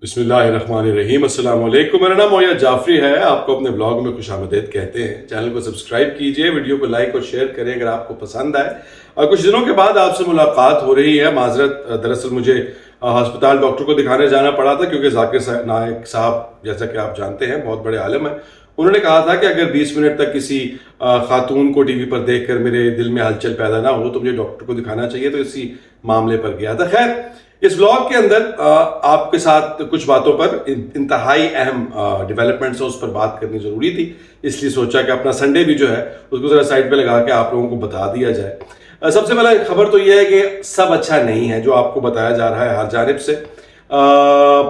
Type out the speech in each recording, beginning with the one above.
بسم اللہ الرحمن الرحیم۔ السلام علیکم، میرا نام مویا جعفری ہے۔ آپ کو اپنے بلاگ میں خوش آمدید کہتے ہیں۔ چینل کو سبسکرائب کیجئے، ویڈیو کو لائک اور شیئر کریں اگر آپ کو پسند آئے۔ اور کچھ دنوں کے بعد آپ سے ملاقات ہو رہی ہے۔ معذرت، دراصل مجھے ہسپتال ڈاکٹر کو دکھانے جانا پڑا تھا کیونکہ ذاکر نائک صاحب جیسا کہ آپ جانتے ہیں بہت بڑے عالم ہیں۔ انہوں نے کہا تھا کہ اگر 20 منٹ تک کسی خاتون کو ٹی وی پر دیکھ کر میرے دل میں ہلچل پیدا نہ ہو تو مجھے ڈاکٹر کو دکھانا چاہیے، تو اسی معاملے پر گیا تھا۔ خیر، اس بلاگ کے اندر آپ کے ساتھ کچھ باتوں پر انتہائی اہم ڈیولپمنٹس ہیں، اس پر بات کرنی ضروری تھی، اس لیے سوچا کہ اپنا سنڈے بھی جو ہے اس کو ذرا سائڈ پہ لگا کے آپ لوگوں کو بتا دیا جائے۔ سب سے پہلا خبر تو یہ ہے کہ سب اچھا نہیں ہے جو آپ کو بتایا جا رہا ہے ہر جانب سے۔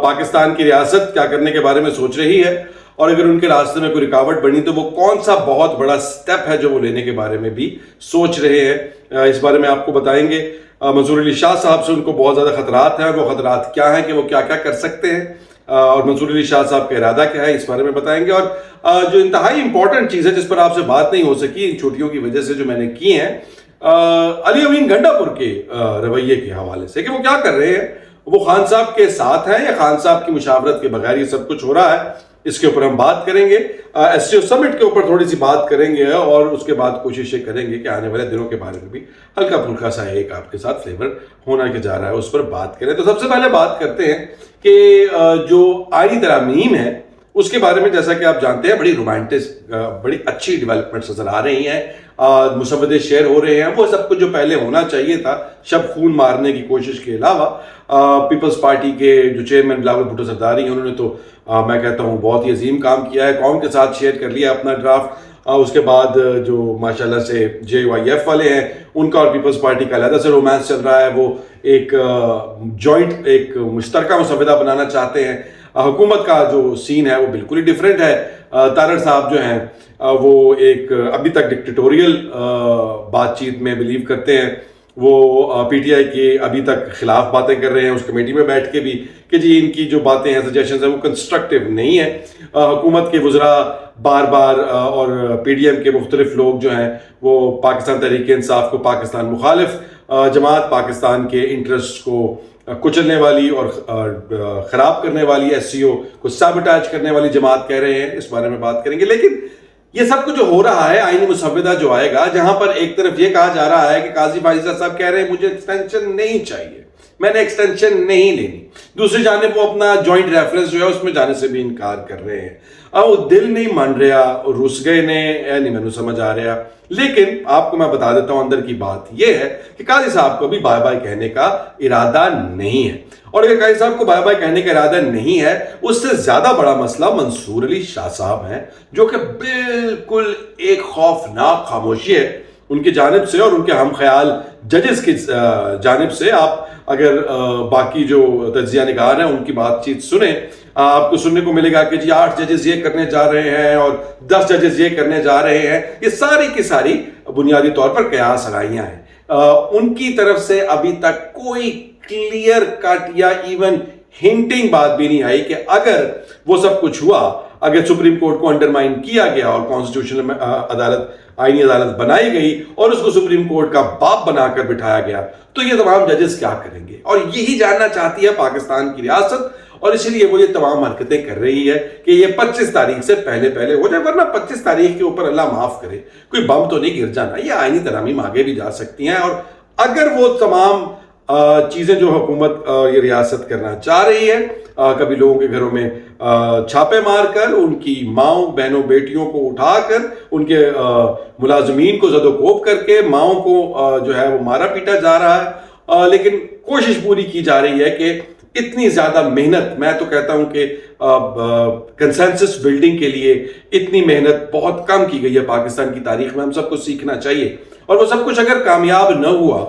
پاکستان کی ریاست کیا کرنے کے بارے میں سوچ رہی ہے، اور اگر ان کے راستے میں کوئی رکاوٹ بنی تو وہ کون سا بہت بڑا سٹیپ ہے جو وہ لینے کے بارے میں بھی سوچ رہے ہیں، اس بارے میں آپ کو بتائیں گے۔ منصور علی شاہ صاحب سے ان کو بہت زیادہ خطرات ہیں، وہ خطرات کیا ہیں کہ وہ کیا کیا کر سکتے ہیں، اور منصور علی شاہ صاحب کا ارادہ کیا ہے، اس بارے میں بتائیں گے۔ اور جو انتہائی امپورٹنٹ چیز ہے جس پر آپ سے بات نہیں ہو سکی ان چھٹیوں کی وجہ سے جو میں نے کی ہیں، علی امین گنڈا پور کے رویے کے حوالے سے کہ وہ کیا کر رہے ہیں، وہ خان صاحب کے ساتھ ہیں یا خان صاحب کی مشاورت کے بغیر یہ سب کچھ ہو رہا ہے، اس کے اوپر ہم بات کریں گے۔ ایس سی او سمٹ کے اوپر تھوڑی سی بات کریں گے، اور اس کے بعد کوششیں کریں گے کہ آنے والے دنوں کے بارے میں بھی ہلکا پھلکا سا ایک آپ کے ساتھ فلیور ہونا کے جا رہا ہے، اس پر بات کریں۔ تو سب سے پہلے بات کرتے ہیں کہ جو آئینی ترامیم ہے اس کے بارے میں، جیسا کہ آپ جانتے ہیں بڑی رومانٹک بڑی اچھی ڈیولپمنٹس نظر آ رہی ہیں، مسودے شیئر ہو رہے ہیں، وہ سب کچھ جو پہلے ہونا چاہیے تھا شب خون مارنے کی کوشش کے علاوہ۔ پیپلز پارٹی کے جو چیئرمین بلاول بھٹو زرداری ہیں، انہوں نے تو میں کہتا ہوں بہت ہی عظیم کام کیا ہے، قوم کے ساتھ شیئر کر لیا اپنا ڈرافٹ۔ اس کے بعد جو ماشاءاللہ سے جے وائی ایف والے ہیں ان کا اور پیپلز پارٹی کا علیحدہ سے رومانس چل رہا ہے، وہ ایک جوائنٹ ایک مشترکہ مسودہ بنانا چاہتے ہیں۔ حکومت کا جو سین ہے وہ بالکل ہی ڈیفرنٹ ہے۔ تارڑ صاحب جو ہیں وہ ایک ابھی تک ڈکٹیٹوریل بات چیت میں بلیو کرتے ہیں، وہ پی ٹی آئی کے ابھی تک خلاف باتیں کر رہے ہیں اس کمیٹی میں بیٹھ کے بھی کہ جی ان کی جو باتیں ہیں سجیشنز ہیں وہ کنسٹرکٹیو نہیں ہیں۔ حکومت کے وزراء بار بار اور پی ڈی ایم کے مختلف لوگ جو ہیں وہ پاکستان تحریک انصاف کو پاکستان مخالف جماعت، پاکستان کے انٹرسٹ کو کچلنے والی اور خراب کرنے والی، ایس سی او کو سیبوٹیج کرنے والی جماعت کہہ رہے ہیں، اس بارے میں بات کریں گے۔ لیکن یہ سب کچھ جو ہو رہا ہے، آئینی مسودہ جو آئے گا جہاں پر ایک طرف یہ کہا جا رہا ہے کہ قاضی فائزہ صاحب کہہ رہے ہیں مجھے ایکسٹینشن نہیں چاہیے، میں نے ایکسٹینشن نہیں لینی، دوسری جانب وہ اپنا جوائنٹ ریفرنس جو ہے اس میں جانے سے بھی انکار کر رہے ہیں۔ وہ دل نہیں مان رہا، رس گئے نے نہیں مینوں سمجھ آ رہا۔ لیکن آپ کو میں بتا دیتا ہوں اندر کی بات یہ ہے کہ قاضی صاحب کو بھی بائے بائے کہنے کا ارادہ نہیں ہے، اور اگر قاضی صاحب کو بائے بائے کہنے کا ارادہ نہیں ہے، اس سے زیادہ بڑا مسئلہ منصور علی شاہ صاحب ہیں جو کہ بالکل ایک خوفناک خاموشی ہے ان کی جانب سے اور ان کے ہم خیال ججز کی جانب سے۔ آپ اگر باقی جو تجزیہ نگار ہیں ان کی بات چیت سنیں، آپ کو سننے کو ملے گا کہ جی 8 ججز یہ کرنے جا رہے ہیں اور 10 ججز یہ کرنے جا رہے ہیں، یہ ساری کی ساری بنیادی طور پر قیاس آرائیاں ہیں۔ ان کی طرف سے ابھی تک کوئی کلیئر کٹ یا ایون ہنٹنگ بات بھی نہیں آئی کہ اگر وہ سب کچھ ہوا، اگر سپریم کورٹ کو انڈرمائن کیا گیا اور کانسٹیٹیوشنل عدالت آئینی عدالت بنائی گئی اور اس کو سپریم کورٹ کا باپ بنا کر بٹھایا گیا، تو یہ تمام ججز کیا کریں گے؟ اور یہی جاننا چاہتی ہے پاکستان کی ریاست، اور اسی لیے وہ یہ تمام حرکتیں کر رہی ہے کہ یہ 25 تاریخ سے پہلے پہلے ہو جائے، ورنہ 25 تاریخ کے اوپر اللہ معاف کرے کوئی بم تو نہیں گر جانا، یہ آئینی ترامیم آگے بھی جا سکتی ہیں۔ اور اگر وہ تمام چیزیں جو حکومت یہ ریاست کرنا چاہ رہی ہے، کبھی لوگوں کے گھروں میں چھاپے مار کر، ان کی ماؤں بہنوں بیٹیوں کو اٹھا کر، ان کے ملازمین کو زد و کوب کر کے ماؤں کو جو ہے وہ مارا پیٹا جا رہا ہے، لیکن کوشش پوری کی جا رہی ہے کہ اتنی زیادہ محنت، میں تو کہتا ہوں کہ کنسنسس بلڈنگ کے لیے اتنی محنت بہت کم کی گئی ہے پاکستان کی تاریخ میں، ہم سب کو سیکھنا چاہیے۔ اور وہ سب کچھ اگر کامیاب نہ ہوا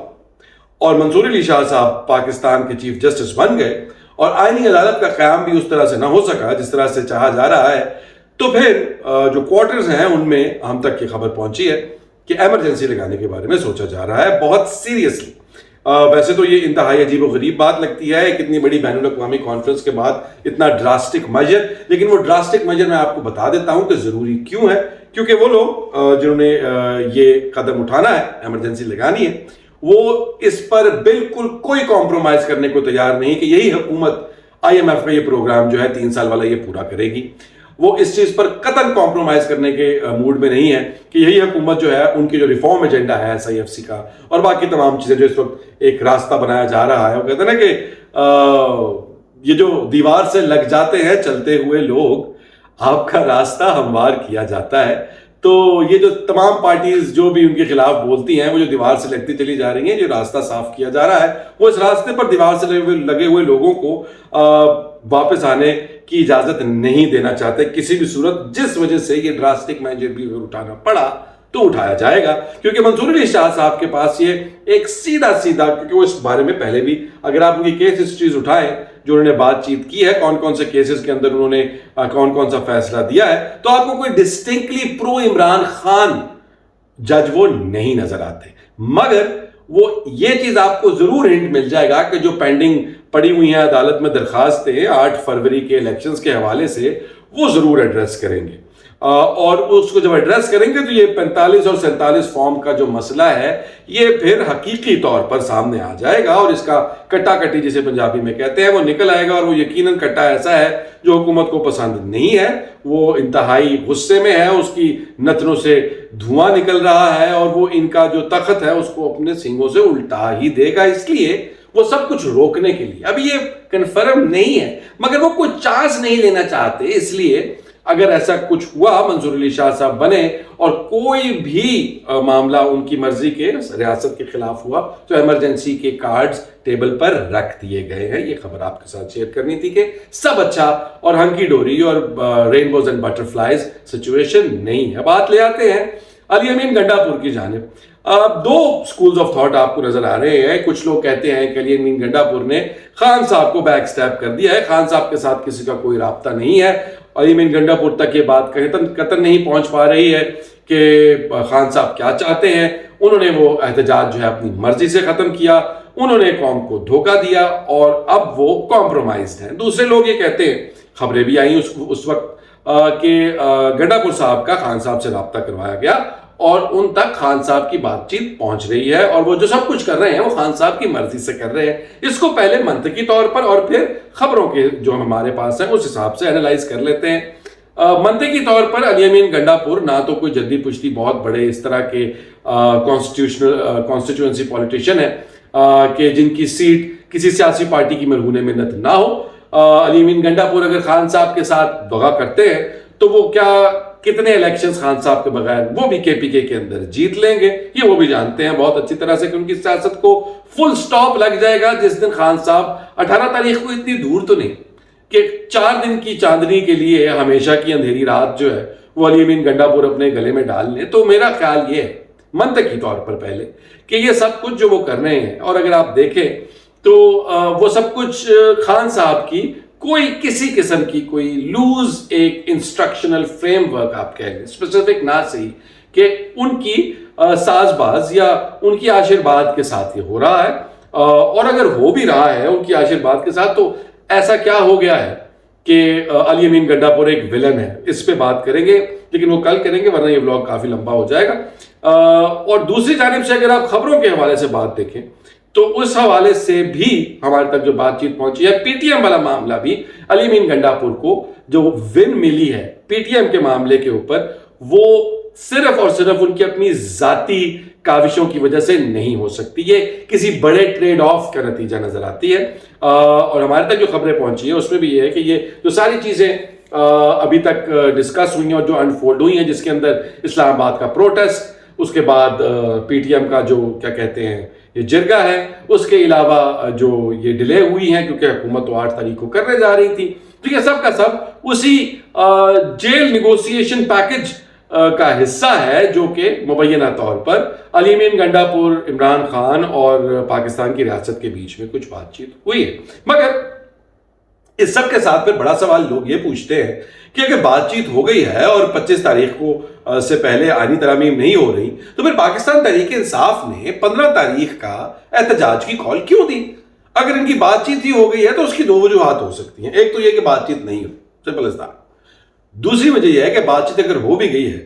اور منصور علی شاہ صاحب پاکستان کے چیف جسٹس بن گئے اور آئینی عدالت کا قیام بھی اس طرح سے نہ ہو سکا جس طرح سے چاہا جا رہا ہے، تو پھر جو کوارٹرز ہیں ان میں ہم تک یہ خبر پہنچی ہے کہ ایمرجنسی لگانے کے بارے میں سوچا جا رہا ہے بہت سیریسلی۔ ویسے تو یہ انتہائی عجیب و غریب بات لگتی ہے ایک اتنی بڑی بین الاقوامی کانفرنس کے بعد اتنا ڈراسٹک میجر، لیکن وہ ڈراسٹک میجر میں آپ کو بتا دیتا ہوں کہ ضروری کیوں ہے، کیونکہ وہ لوگ جنہوں نے یہ قدم اٹھانا ہے، ایمرجنسی لگانی ہے، وہ اس پر بالکل کوئی کمپرومائز کرنے کو تیار نہیں کہ یہی حکومت IMF کا یہ پروگرام جو ہے 3 سال والا یہ پورا کرے گی. وہ اس چیز پر قطعاً کمپرومائز کرنے کے موڈ میں نہیں ہے کہ یہی حکومت جو ہے ان کی جو ریفارم ایجنڈا ہے SIFC کا اور باقی تمام چیزیں جو اس وقت ایک راستہ بنایا جا رہا ہے. وہ کہتے ہیں نا کہ یہ جو دیوار سے لگ جاتے ہیں چلتے ہوئے لوگ، آپ کا راستہ ہموار کیا جاتا ہے. تو یہ جو تمام پارٹیز جو بھی ان کے خلاف بولتی ہیں وہ جو دیوار سے لگتی چلی جا رہی ہیں، جو راستہ صاف کیا جا رہا ہے وہ اس راستے پر دیوار سے لگے ہوئے لوگوں کو واپس آنے کی اجازت نہیں دینا چاہتے کسی بھی صورت. جس وجہ سے یہ ڈراسٹک میجر بھی اٹھانا پڑا تو اٹھایا جائے گا، کیونکہ منصور علی شاہ صاحب کے پاس یہ ایک سیدھا کیونکہ وہ اس بارے میں پہلے بھی اگر آپ ان کی کیس ہسٹریز اٹھائیں جو انہوں نے بات چیت کی ہے، کون کون سے کیسز کے اندر انہوں نے کون کون سا فیصلہ دیا ہے، تو آپ کو کوئی ڈسٹنکٹلی پرو عمران خان جج وہ نہیں نظر آتے. مگر وہ یہ چیز آپ کو ضرور ہنٹ مل جائے گا کہ جو پینڈنگ پڑی ہوئی ہیں عدالت میں درخواستیں 8 فروری کے الیکشنز کے حوالے سے، وہ ضرور ایڈریس کریں گے. اور اس کو جب ایڈریس کریں گے تو یہ 45 اور 47 فارم کا جو مسئلہ ہے یہ پھر حقیقی طور پر سامنے آ جائے گا، اور اس کا کٹا کٹی جسے پنجابی میں کہتے ہیں وہ نکل آئے گا. اور وہ یقیناً کٹا ایسا ہے جو حکومت کو پسند نہیں ہے، وہ انتہائی غصے میں ہے، اس کی نتنوں سے دھواں نکل رہا ہے اور وہ ان کا جو تخت ہے اس کو اپنے سینگوں سے الٹا ہی دے گا. اس لیے وہ سب کچھ روکنے کے لیے، ابھی یہ کنفرم نہیں ہے مگر وہ کوئی چانس نہیں لینا چاہتے. اس لیے اگر ایسا کچھ ہوا، منصور علی شاہ صاحب بنے اور کوئی بھی معاملہ ان کی مرضی کے ریاست کے خلاف ہوا تو ایمرجنسی کے کارڈز ٹیبل پر رکھ دیے گئے ہیں. یہ خبر آپ کے ساتھ شیئر کرنی تھی کہ سب اچھا اور ہنکی ڈوری اور رینبوز اینڈ بٹر فلائز سچویشن نہیں ہے. بات لے آتے ہیں علی امین گنڈا پور کی جانب. 2 سکولز آف تھاٹ آپ کو نظر آ رہے ہیں. کچھ لوگ کہتے ہیں کہ علی امین گنڈا پور نے خان صاحب کو بیک سٹیپ کر دیا ہے، خان صاحب کے ساتھ کسی کا کوئی رابطہ نہیں ہے. علی امین گنڈا پور تک یہ بات قطعاً نہیں پہنچ پا رہی ہے کہ خان صاحب کیا چاہتے ہیں. انہوں نے وہ احتجاج جو ہے اپنی مرضی سے ختم کیا، انہوں نے قوم کو دھوکہ دیا اور اب وہ کمپرومائزڈ ہیں. دوسرے لوگ یہ کہتے ہیں، خبریں بھی آئیں اس وقت کہ گنڈا پور صاحب کا خان صاحب سے رابطہ کروایا گیا اور ان تک خان صاحب کی بات چیت پہنچ رہی ہے اور وہ جو سب کچھ کر رہے ہیں وہ خان صاحب کی مرضی سے کر رہے ہیں. اس کو پہلے منطقی طور پر اور پھر خبروں کے جو ہمارے پاس ہیں اس حساب سے اینالائز کر لیتے ہیں. منطقی طور پر علی امین گنڈا پور نہ تو کوئی جدی پشتی بہت بڑے اس طرح کے کانسٹیچوئنسی پولیٹیشین ہے کہ جن کی سیٹ کسی سیاسی پارٹی کی مرہون منت نہ ہو. علی امین گنڈا پور اگر خان صاحب کے ساتھ دغا کرتے ہیں تو وہ کتنے الیکشنز خان صاحب کے بغیر وہ بھی KPK کے اندر جیت لیں گے، یہ وہ بھی جانتے ہیں بہت اچھی طرح سے کہ ان کی سیاست کو فل سٹاپ لگ جائے گا جس دن خان صاحب 18 تاریخ کو، اتنی دور تو نہیں کہ 4 دن کی چاندنی کے لیے ہمیشہ کی اندھیری رات جو ہے وہ علی امین گنڈا پور اپنے گلے میں ڈال لیں. تو میرا خیال یہ ہے منطقی طور پر پہلے کہ یہ سب کچھ جو وہ کر رہے ہیں، اور اگر آپ دیکھیں تو وہ سب کچھ خان صاحب کی کوئی کسی قسم کی کوئی لوز ایک انسٹرکشنل فریم ورک آپ کہہ لیں، اسپیسیفک نہ صحیح کہ ان کی ساز باز یا ان کی آشیرواد کے ساتھ یہ ہو رہا ہے. اور اگر ہو بھی رہا ہے ان کی آشیرواد کے ساتھ تو ایسا کیا ہو گیا ہے کہ علی امین گنڈا پور ایک ویلن ہے. اس پہ بات کریں گے لیکن وہ کل کریں گے ورنہ یہ ولاگ کافی لمبا ہو جائے گا. اور دوسری جانب سے اگر آپ خبروں کے حوالے سے بات دیکھیں تو اس حوالے سے بھی ہمارے تک جو بات چیت پہنچی ہے، PTM والا معاملہ بھی علی امین گنڈا پور کو جو ون ملی ہے PTM کے معاملے کے اوپر، وہ صرف اور صرف ان کی اپنی ذاتی کاوشوں کی وجہ سے نہیں ہو سکتی، یہ کسی بڑے ٹریڈ آف کا نتیجہ نظر آتی ہے. اور ہمارے تک جو خبریں پہنچی ہیں اس میں بھی یہ ہے کہ یہ جو ساری چیزیں ابھی تک ڈسکس ہوئی ہیں اور جو انفولڈ ہوئی ہیں، جس کے اندر اسلام آباد کا پروٹیسٹ، اس کے بعد PTM کا جو کیا کہتے ہیں یہ جرگہ ہے، اس کے علاوہ جو یہ ڈیلے ہوئی ہیں کیونکہ حکومت تو 8 تاریخ کو کرنے جا رہی تھی، تو یہ سب کا سب اسی جیل نیگوسیشن پیکج کا حصہ ہے جو کہ مبینہ طور پر علی امین گنڈا پور، عمران خان اور پاکستان کی ریاست کے بیچ میں کچھ بات چیت ہوئی ہے. مگر اس سب کے ساتھ پھر بڑا سوال لوگ یہ پوچھتے ہیں کہ اگر بات چیت ہو گئی ہے اور 25 تاریخ کو سے پہلے آئینی ترامیم نہیں ہو رہی تو پھر پاکستان تحریک انصاف نے 15 تاریخ کا احتجاج کی کال کیوں دی؟ اگر ان کی بات چیت ہی ہو گئی ہے تو اس کی 2 وجوہات ہو سکتی ہیں. ایک تو یہ کہ بات چیت نہیں ہو، سمپل از دیٹ. دوسری وجہ یہ ہے کہ بات چیت اگر ہو بھی گئی ہے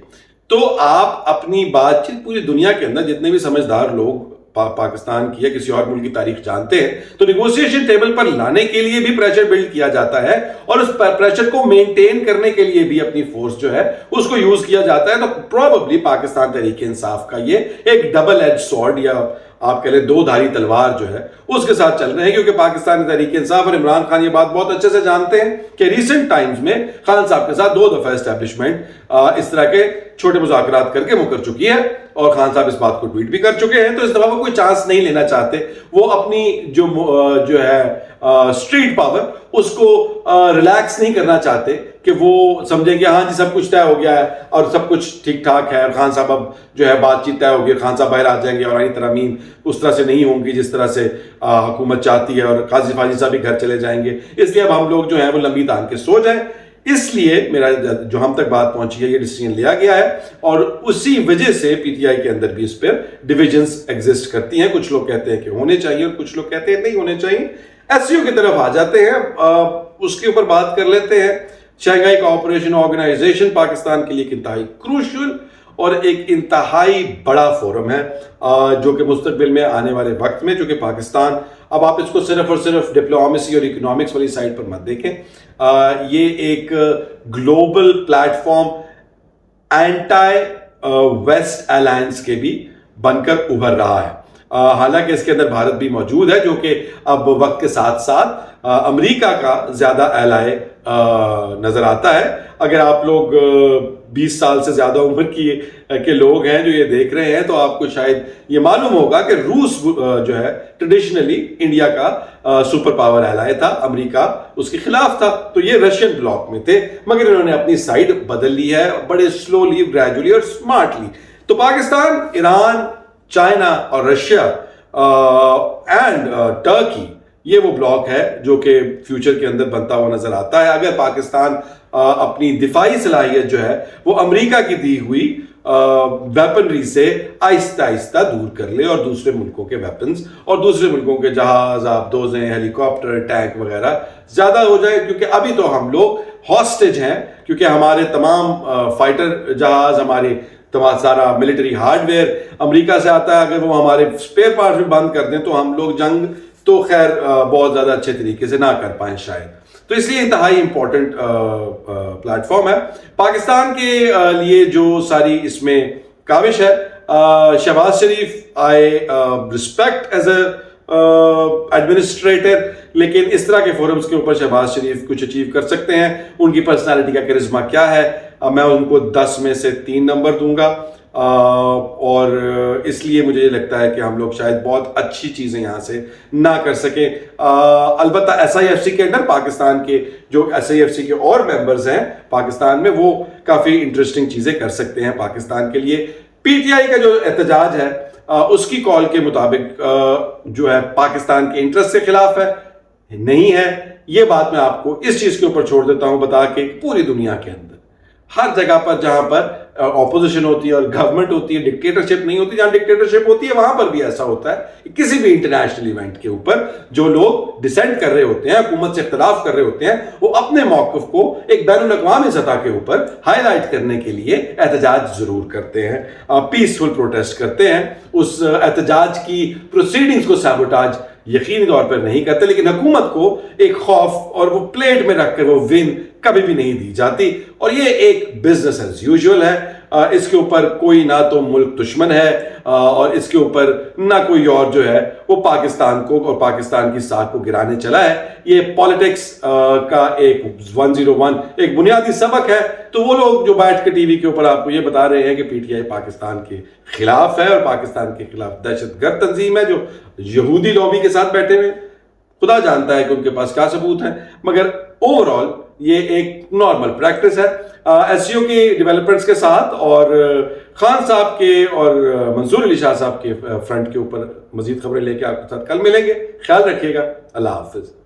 تو آپ اپنی بات چیت پوری دنیا کے اندر جتنے بھی سمجھدار لوگ پاکستان کی یا کسی اور ملک کی تاریخ جانتے ہیں تو نیگوسیشن ٹیبل پر لانے کے لیے بھی پریشر بلڈ کیا جاتا ہے اور اس پریشر کو مینٹین کرنے کے لیے بھی اپنی فورس جو ہے اس کو یوز کیا جاتا ہے. تو پروبیبلی پاکستان تحریک انصاف کا یہ ایک ڈبل ایج سورڈ یا آپ کہہ لیں دو دھاری تلوار جو ہے اس کے ساتھ چل رہے ہیں, کیونکہ پاکستانی تحریک انصاف اور عمران خان یہ بات بہت اچھے سے جانتے ہیں کہ ریسنٹ ٹائمز میں خان صاحب کے ساتھ 2 دفعہ اسٹیبلشمنٹ اس طرح کے چھوٹے مذاکرات کر کے مکر چکی ہے اور خان صاحب اس بات کو ٹویٹ بھی کر چکے ہیں. تو اس دفعہ وہ کوئی چانس نہیں لینا چاہتے, وہ اپنی جو ہے اسٹریٹ پاور اس کو ریلیکس نہیں کرنا چاہتے کہ وہ سمجھیں کہ ہاں جی سب کچھ طے ہو گیا ہے اور سب کچھ ٹھیک ٹھاک ہے اور خان صاحب اب جو ہے بات چیت طے ہو گئی, خان صاحب باہر آ جائیں گے اور آئینی ترامیم اس طرح سے نہیں ہوں گی جس طرح سے حکومت چاہتی ہے اور قاضی فاضی صاحب بھی گھر چلے جائیں گے, اس لیے اب ہم لوگ جو ہیں وہ لمبی تان کے سو جائیں. اس لیے میرا جو ہم تک بات پہنچی ہے یہ ڈیسیژن لیا گیا ہے اور اسی وجہ سے پی ٹی آئی کے اندر بھی اس پر ڈویژنز ایگزسٹ کرتی ہیں. کچھ لوگ کہتے ہیں کہ ہونے چاہیے اور کچھ لوگ کہتے ہیں نہیں ہونے چاہیے. ایس سی او کی طرف آ جاتے ہیں, اس کے اوپر بات کر لیتے ہیں. شنگھائی کوآپریشن آرگنائزیشن پاکستان کے لیے ایک انتہائی کروشل اور ایک انتہائی بڑا فورم ہے جو کہ مستقبل میں آنے والے وقت میں, چونکہ پاکستان اب آپ اس کو صرف اور صرف ڈپلومیسی اور اکنامکس والی سائڈ پر مت دیکھیں, یہ ایک global platform anti waste alliance کے بھی بن کر ابھر رہا ہے. حالانکہ اس کے اندر بھارت بھی موجود ہے جو کہ اب وقت کے ساتھ ساتھ امریکہ کا زیادہ ایلائے نظر آتا ہے. اگر آپ لوگ 20 سال سے زیادہ عمر کے لوگ ہیں جو یہ دیکھ رہے ہیں تو آپ کو شاید یہ معلوم ہوگا کہ روس جو ہے ٹریڈیشنلی انڈیا کا سپر پاور ایلائے تھا, امریکہ اس کے خلاف تھا, تو یہ رشین بلاک میں تھے مگر انہوں نے اپنی سائڈ بدل لی ہے بڑے سلولی, گریجولی اور سمارٹلی. تو پاکستان, ایران, چائنا اور رشیا اینڈ ٹرکی یہ وہ بلاک ہے جو کہ فیوچر کے اندر بنتا ہوا نظر آتا ہے. اگر پاکستان اپنی دفاعی صلاحیت جو ہے وہ امریکہ کی دی ہوئی ویپنری سے آہستہ آہستہ دور کر لے اور دوسرے ملکوں کے ویپنز اور دوسرے ملکوں کے جہاز, آبدوزیں, ہیلی کاپٹر, ٹینک وغیرہ زیادہ ہو جائے, کیونکہ ابھی تو ہم لوگ ہاسٹیج ہیں, کیونکہ ہمارے تمام فائٹر جہاز, ہمارے سارا ملٹری ہارڈ ویئر امریکہ سے آتا ہے. اگر وہ ہمارے اسپیئر پارٹس بھی بند کر دیں تو ہم لوگ جنگ تو خیر بہت زیادہ اچھے طریقے سے نہ کر پائیں شاید. تو اس لیے انتہائی امپورٹنٹ پلیٹ فارم ہے پاکستان کے لیے. جو ساری اس میں کاوش ہے, Shehbaz Sharif I respect as a administrator, لیکن اس طرح کے فورمز کے اوپر شہباز شریف کچھ اچیو کر سکتے ہیں. ان کی پرسنالٹی کا کرزما کیا ہے, میں ان کو 10 میں سے 3 نمبر دوں گا, اور اس لیے مجھے یہ لگتا ہے کہ ہم لوگ شاید بہت اچھی چیزیں یہاں سے نہ کر سکیں. البتہ ایس آئی ایف سی کے اندر پاکستان کے جو ایس آئی ایف سی کے اور ممبرز ہیں پاکستان میں وہ کافی انٹرسٹنگ چیزیں کر سکتے ہیں پاکستان کے لیے. پی ٹی آئی کا جو احتجاج ہے اس کی کال کے مطابق جو ہے پاکستان کے انٹرسٹ کے خلاف ہے, نہیں ہے. یہ بات میں آپ کو اس چیز کے اوپر چھوڑ دیتا ہوں بتا کے پوری دنیا کے اندر ہر جگہ پر جہاں پر اپوزیشن ہوتی ہے اور گورنمنٹ ہوتی ہے, ڈکٹیٹرشپ نہیں ہوتی, جہاں ڈکٹیٹرشپ ہوتی ہے وہاں پر بھی ایسا ہوتا ہے. کسی بھی انٹرنیشنل ایونٹ کے اوپر جو لوگ ڈسینٹ کر رہے ہوتے ہیں, حکومت سے اختلاف کر رہے ہوتے ہیں, وہ اپنے موقف کو ایک بین الاقوامی سطح کے اوپر ہائی لائٹ کرنے کے لیے احتجاج ضرور کرتے ہیں, پیسفل پروٹیسٹ کرتے ہیں. اس احتجاج کی پروسیڈنگز کو سیبوٹاج یقینی طور پر نہیں کرتے, لیکن حکومت کو ایک خوف اور وہ پلیٹ میں رکھ کر وہ ون کبھی بھی نہیں دی جاتی. اور یہ ایک بزنس ایز یوزول ہے, اس کے اوپر کوئی نہ تو ملک دشمن ہے اور اس کے اوپر نہ کوئی اور جو ہے وہ پاکستان کو اور پاکستان کی ساکھ کو گرانے چلا ہے. یہ پالیٹکس کا ایک 101 ایک بنیادی سبق ہے. تو وہ لوگ جو بیٹھ کے ٹی وی کے اوپر آپ کو یہ بتا رہے ہیں کہ پی ٹی آئی پاکستان کے خلاف ہے اور پاکستان کے خلاف دہشت گرد تنظیم ہے جو یہودی لابی کے ساتھ بیٹھے ہوئے, خدا جانتا ہے کہ ان کے پاس کیا ثبوت ہیں, مگر اوور آل یہ ایک نارمل پریکٹس ہے. ایس سی او کی ڈیولپمنٹس کے ساتھ اور خان صاحب کے اور منصور علی شاہ صاحب کے فرنٹ کے اوپر مزید خبریں لے کے آپ کے ساتھ کل ملیں گے. خیال رکھیے گا. اللہ حافظ.